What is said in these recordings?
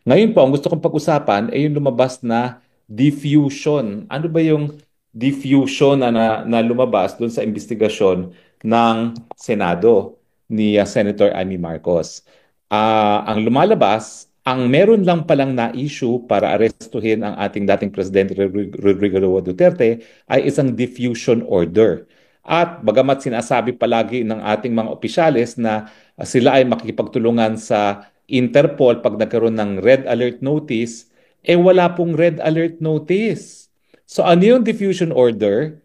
Ngayon po, ang gusto kong pag-usapan ay yung lumabas na diffusion. Ano ba yung diffusion na lumabas doon sa investigasyon ng Senado ni Senator Amy Marcos? Ang lumalabas, ang meron lang palang na-issue para arestuhin ang ating dating Presidente Rodrigo Roa Duterte ay isang diffusion order. At bagamat sinasabi palagi ng ating mga opisyales na sila ay makikipagtulungan sa Interpol pag nagkaroon ng red alert notice, wala pong red alert notice. So ano yung diffusion order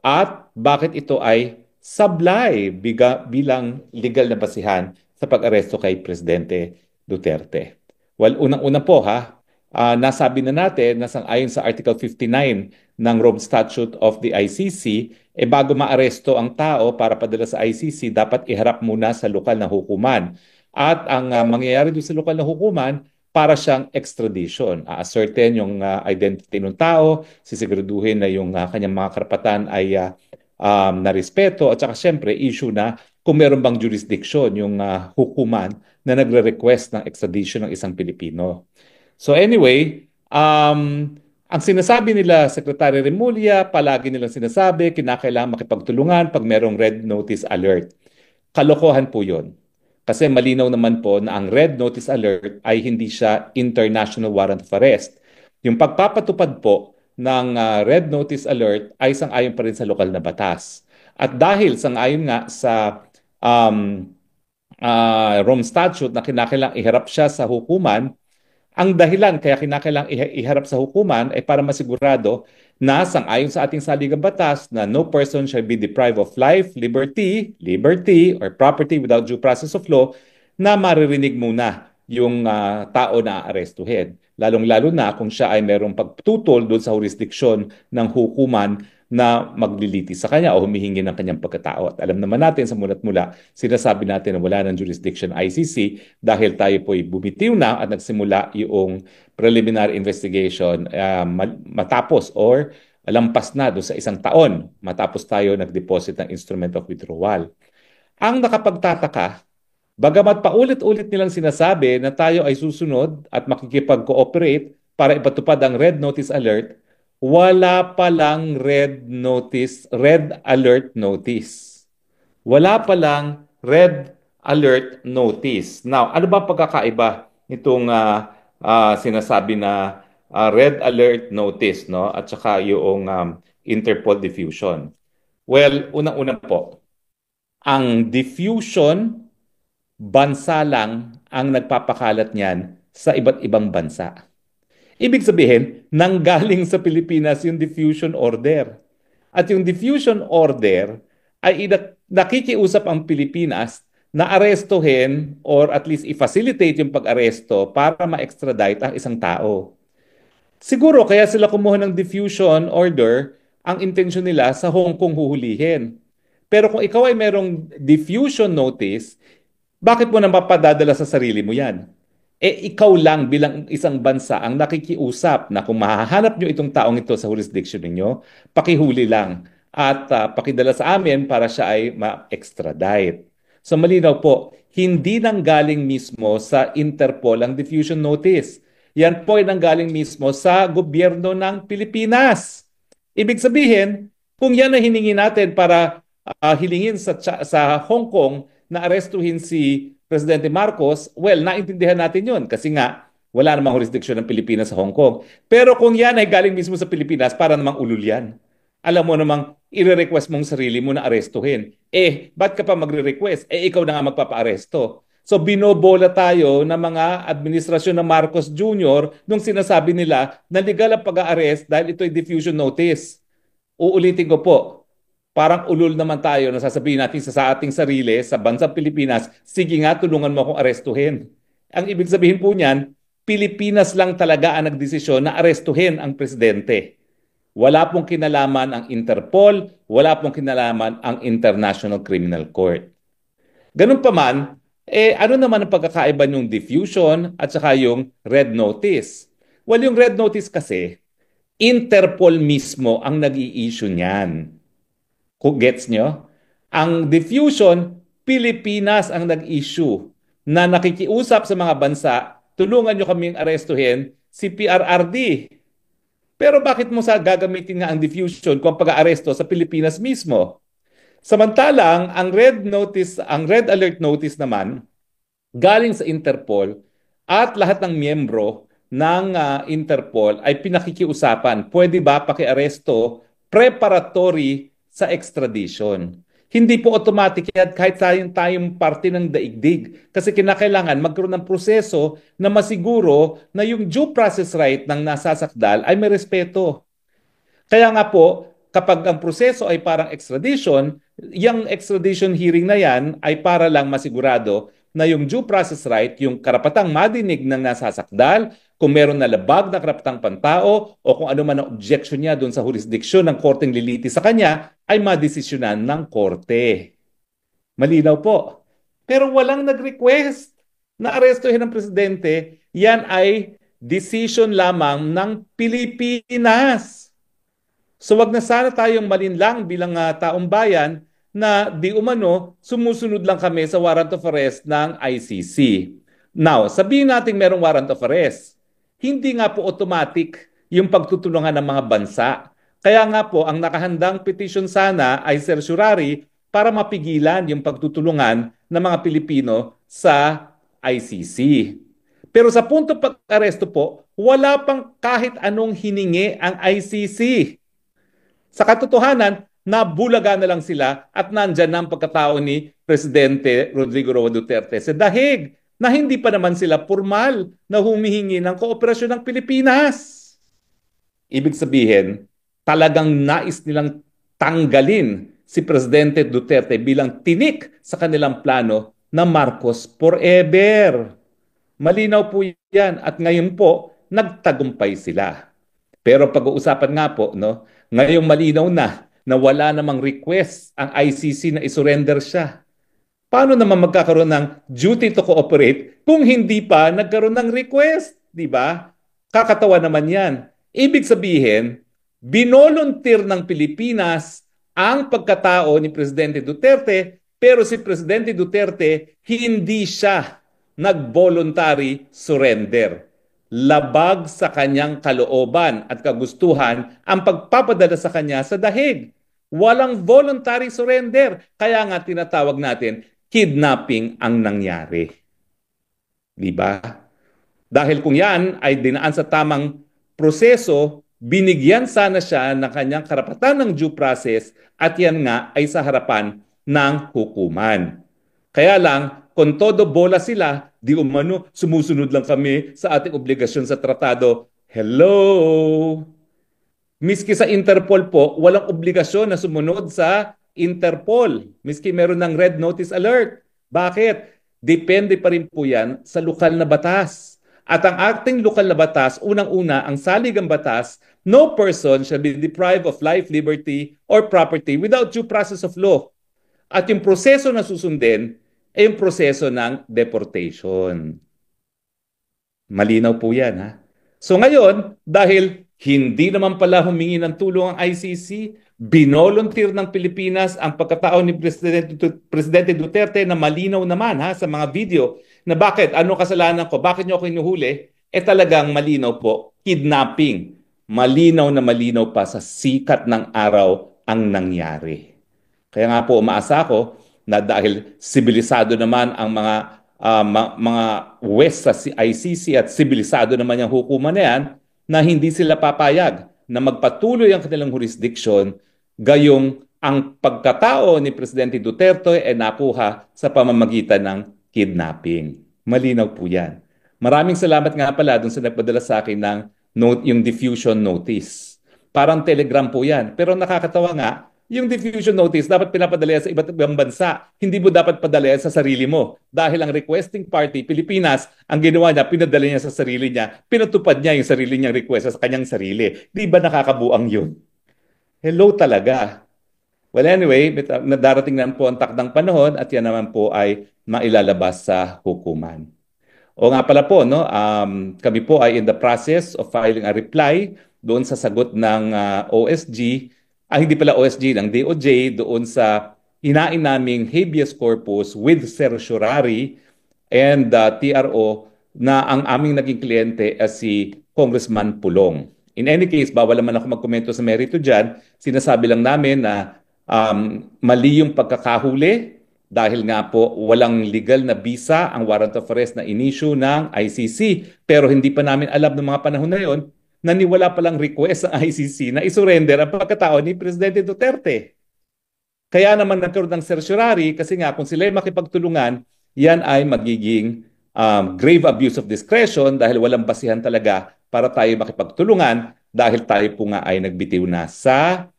at bakit ito ay sablay bilang legal na basihan sa pag-aresto kay Presidente Duterte? Well, unang-una po nasabi na natin na ayon sa Article 59 ng Rome Statute of the ICC, bago maaresto ang tao para padala sa ICC, dapat iharap muna sa lokal na hukuman. At ang mangyayari doon sa lokal na hukuman, para siyang extradition. A-ascertain yung identity ng tao, sisiguraduhin na yung kanyang mga karapatan ay narespeto at saka syempre issue na kung meron bang jurisdiction yung hukuman na nagre-request ng extradition ng isang Pilipino. So anyway, ang sinasabi nila, Secretary Remulla, palagi nilang sinasabi, kinakailangan makipagtulungan pag merong red notice alert. Kalokohan po yun. Kasi malinaw naman po na ang red notice alert ay hindi siya international warrant of arrest. Yung pagpapatupad po ng red notice alert ay sang-ayon pa rin sa lokal na batas. At dahil sang-ayon nga sa um, Rome Statute na kinakailangang iharap siya sa hukuman, ang dahilan kaya kinakailangang iharap sa hukuman ay para masigurado na sang-ayon sa ating saligang batas na no person shall be deprived of life, liberty, or property without due process of law, na maririnig muna yung tao na aarestuhin. Lalong-lalo na kung siya ay merong pagtutol doon sa jurisdiksyon ng hukuman na maglilitis sa kanya o humihingi ng kanyang pagkatao. At alam naman natin sa mulat mula, sinasabi natin na wala ng jurisdiction ICC dahil tayo po'y bumitiw na at nagsimula yung preliminary investigation matapos or lampas na doon sa isang taon matapos tayo nag-deposit ng instrument of withdrawal. Ang nakapagtataka, bagamat paulit-ulit nilang sinasabi na tayo ay susunod at makikipag-cooperate para ipatupad ang red notice alert, wala palang red alert notice. Wala palang red alert notice. Now, ano ba pagkakaiba nitong sinasabi na red alert notice, no? At saka yung Interpol diffusion? Well, unang-una po, ang diffusion, bansa lang ang nagpapakalat niyan sa iba't ibang bansa. Ibig sabihin, nanggaling sa Pilipinas yung diffusion order. At yung diffusion order ay nakikiusap ang Pilipinas na arestuhin or at least i-facilitate yung pag-aresto para ma-extradite ang isang tao. Siguro kaya sila kumuha ng diffusion order, ang intensyon nila sa Hong Kong huhulihin. Pero kung ikaw ay merong diffusion notice, bakit mo na mapadadala sa sarili mo yan? Ikaw lang bilang isang bansa ang nakikiusap na kung mahahanap nyo itong taong ito sa jurisdiction ninyo, pakihuli lang at pakidala sa amin para siya ay ma-extradite. So malinaw po, hindi nanggaling mismo sa Interpol ang diffusion notice. Yan po ay nanggaling mismo sa gobyerno ng Pilipinas. Ibig sabihin, kung yan ay hiningi natin para hilingin sa Hong Kong na arestuhin si Presidente Marcos, well, naintindihan natin yon kasi nga wala namang jurisdiction ng Pilipinas sa Hong Kong. Pero kung yan ay galing mismo sa Pilipinas, para namang ulul yan. Alam mo namang i-request mong sarili mo na arestuhin. Ba't ka pa magre-request? Ikaw na nga magpapa-aresto. So binobola tayo ng mga administrasyon ng Marcos Jr. nung sinasabi nila na legal ang pag-arrest dahil ito ay diffusion notice. Uulitin ko po, parang ulol naman tayo na sasabihin natin sa ating sarili, sa bansang Pilipinas, sige nga, tulungan mo akong arestuhin. Ang ibig sabihin po niyan, Pilipinas lang talaga ang nagdesisyon na arestuhin ang presidente. Wala pong kinalaman ang Interpol, wala pong kinalaman ang International Criminal Court. Ganun pa man, ano naman ang pagkakaiba ng diffusion at saka yung red notice? Well, yung red notice kasi, Interpol mismo ang nag-i-issue niyan. Kung gets nyo? Ang diffusion, Pilipinas ang nag-issue na nakikiusap sa mga bansa tulungan nyo kaming arestuhin si PRRD. Pero bakit mo sa gagamitin nga ang diffusion kung pag-aaresto sa Pilipinas mismo? Samantalang, ang red alert notice naman, galing sa Interpol at lahat ng miyembro ng Interpol ay pinakikiusapan. Pwede ba pakiaresto preparatory sa extradition? Hindi po automatic yan kahit tayong parte ng daigdig. Kasi kinakailangan magkaroon ng proseso na masiguro na yung due process right ng nasasakdal ay may respeto. Kaya nga po, kapag ang proseso ay parang extradition, yung extradition hearing na yan ay para lang masigurado na yung due process right, yung karapatang madinig ng nasasakdal, kung meron na labag na karapatang pantao o kung ano man ang objection niya doon sa jurisdiction ng korteng liliti sa kanya, ay madesisyonan ng korte. Malinaw po. Pero walang nag-request na arestuhin ng presidente. Yan ay decision lamang ng Pilipinas. So wag na sana tayong malinlang bilang taong bayan na di umano sumusunod lang kami sa warrant of arrest ng ICC. Now, sabihin natin merong warrant of arrest. Hindi nga po automatic yung pagtutulungan ng mga bansa. Kaya nga po, ang nakahandang petition sana ay certiorari para mapigilan yung pagtutulungan ng mga Pilipino sa ICC. Pero sa punto pag-aresto po, wala pang kahit anong hiningi ang ICC. Sa katotohanan, nabulaga na lang sila at nandyan na ang pagkatao ni Presidente Rodrigo Roa Duterte sa dahig na hindi pa naman sila formal na humihingi ng kooperasyon ng Pilipinas. Ibig sabihin, talagang nais nilang tanggalin si Presidente Duterte bilang tinik sa kanilang plano na Marcos forever. Malinaw po yan at ngayon po, nagtagumpay sila. Pero pag-uusapan nga po, no, ngayong malinaw na wala namang request ang ICC na isurrender siya. Paano naman magkakaroon ng duty to cooperate kung hindi pa nagkaroon ng request? Di ba? Kakatawa naman yan. Ibig sabihin, binolunteer ng Pilipinas ang pagkatao ni Presidente Duterte, pero si Presidente Duterte hindi siya nag-voluntary surrender. Labag sa kanyang kalooban at kagustuhan ang pagpapadala sa kanya sa dahig. Walang voluntary surrender. Kaya nga tinatawag natin, kidnapping ang nangyari. Di ba? Dahil kung yan ay dinaan sa tamang proseso, binigyan sana siya ng kanyang karapatan ng due process at yan nga ay sa harapan ng hukuman. Kaya lang, kung todo bola sila, di umano, sumusunod lang kami sa ating obligasyon sa tratado. Hello! Miski sa Interpol po, walang obligasyon na sumunod sa Interpol. Miski meron ng red notice alert. Bakit? Depende pa rin po yan sa lokal na batas. At ang ating lokal na batas, unang-una, ang saligang batas, no person shall be deprived of life, liberty, or property without due process of law. At yung proseso na susundin ay yung proseso ng deportation. Malinaw po yan, ha? So ngayon, dahil hindi naman pala humingi ng tulong ang ICC, binolunteer ng Pilipinas ang pagkatao ni Presidente Duterte na malinaw naman ha, sa mga video na bakit, ano kasalanan ko, bakit niyo ako inuhuli? Talagang malinaw po, kidnapping. Malinaw na malinaw pa sa sikat ng araw ang nangyari. Kaya nga po umaasa ako na dahil sibilisado naman ang mga West sa ICC at sibilisado naman yung hukuman na yan, na hindi sila papayag na magpatuloy ang kanilang jurisdiction gayong ang pagkatao ni Presidente Duterte ay nakuha sa pamamagitan ng kidnapping. Malinaw po yan. Maraming salamat nga pala dun sa nagpadala sa akin ng yung diffusion notice. Parang telegram po yan. Pero nakakatawa nga, yung diffusion notice dapat pinapadala sa iba't ibang bansa. Hindi mo dapat padala sa sarili mo. Dahil ang requesting party, Pilipinas, ang ginawa niya, pinadala niya sa sarili niya. Pinatupad niya yung sarili niyang request sa kanyang sarili. Di ba nakakabuang yun? Hello talaga. Well anyway, darating na po ang takdang panahon at yan naman po ay mailalabas sa hukuman. O nga pala po, no, kami po ay in the process of filing a reply doon sa sagot ng OSG, hindi pala OSG, ng DOJ, doon sa hinain naming habeas corpus with certiorari and TRO na ang aming naging kliyente ay si Congressman Pulong. In any case, bawal naman ako magkomento sa merito dyan. Sinasabi lang namin na mali yung pagkakahuli dahil nga po walang legal na visa ang warrant of arrest na in-issue ng ICC. Pero hindi pa namin alam ng mga panahon na yon na niwala palang request ng ICC na isurrender ang pagkatao ni Presidente Duterte. Kaya naman nagkaroon ng certiorari kasi nga kung sila ay makipagtulungan, yan ay magiging grave abuse of discretion dahil walang basihan talaga para tayo makipagtulungan dahil tayo po nga ay nagbitiw na sa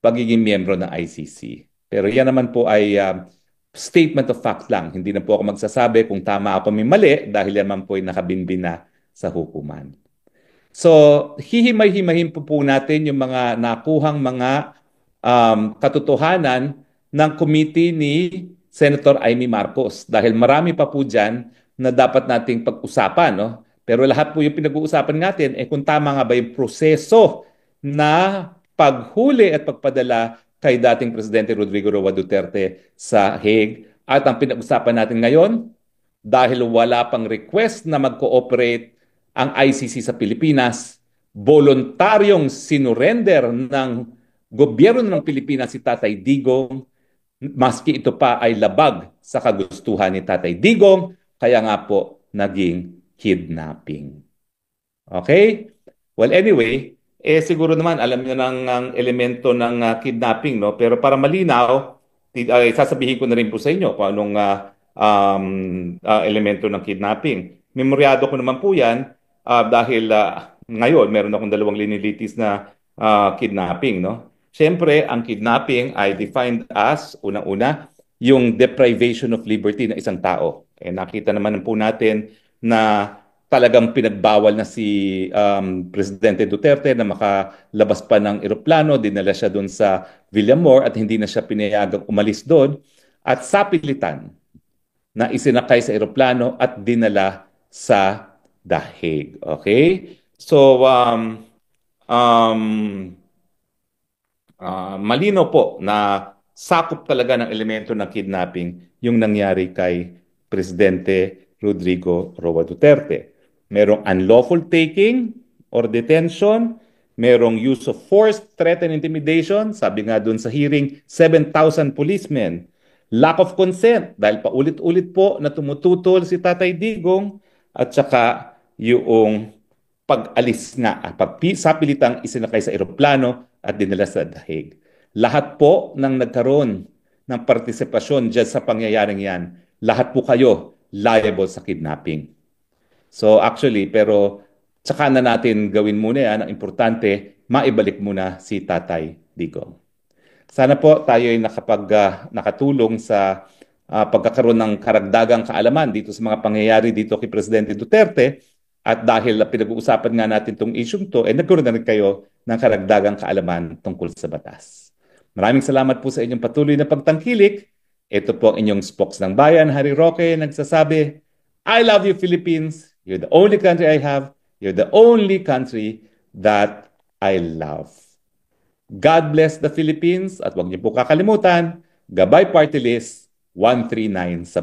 pagiging miyembro ng ICC. Pero yan naman po ay statement of fact lang. Hindi na po ako magsasabi kung tama ako may mali dahil yan naman po ay nakabinbin na sa hukuman. So, hihimay-himayin po natin yung mga nakuhang mga katotohanan ng committee ni Senator Amy Marcos. Dahil marami pa po dyan na dapat nating pag-usapan. No? Pero lahat po yung pinag-uusapan natin, kung tama nga ba yung proseso na paghuli at pagpadala kay dating Presidente Rodrigo Roa Duterte sa Hague. At ang pinag-usapan natin ngayon, dahil wala pang request na mag-cooperate ang ICC sa Pilipinas, voluntaryong sinurrender ng gobyerno ng Pilipinas si Tatay Digong, maski ito pa ay labag sa kagustuhan ni Tatay Digong, kaya nga po naging kidnapping. Okay? Well, anyway, siguro naman alam niyo ng ang elemento ng kidnapping, no? Pero para malinaw, sasabihin ko na rin po sa inyo kung anong elemento ng kidnapping. Memoryado ko naman po yan dahil ngayon meron akong dalawang linilitis na kidnapping, no? Siyempre, ang kidnapping ay defined as, unang-una, yung deprivation of liberty ng isang tao. Nakita naman po natin na talagang pinagbawal na si Presidente Duterte na makalabas pa ng eroplano, dinala siya doon sa Villamor at hindi na siya pinayagang umalis doon at sapilitan na isinakay sa eroplano at dinala sa The Hague. Okay? So, malino po na sakop talaga ng elemento ng kidnapping yung nangyari kay Presidente Rodrigo Roa Duterte. Merong unlawful taking or detention, merong use of force, threat, and intimidation. Sabi nga dun sa hearing, 7,000 policemen. Lack of consent, dahil paulit-ulit po na tumututol si Tatay Digong at saka yung pag-alis nga, sapilitang isinakay sa eroplano at dinala sa The Hague. Lahat po ng nagkaroon ng partisipasyon dyan sa pangyayaring yan, lahat po kayo liable sa kidnapping. So actually, pero tsaka na natin gawin muna yan. Ang importante, maibalik muna si Tatay Digong. Sana po tayo ay nakatulong sa pagkakaroon ng karagdagang kaalaman dito sa mga pangyayari dito kay Presidente Duterte. At dahil pinag-uusapan nga natin itong issue to, nagkaroon na rin kayo ng karagdagang kaalaman tungkol sa batas. Maraming salamat po sa inyong patuloy na pagtangkilik. Ito po ang inyong spokes ng bayan, Harry Roque, nagsasabi, I love you, Philippines. You're the only country I have. You're the only country that I love. God bless the Philippines at huwag niyo po kakalimutan, Gabay Party List 139 sa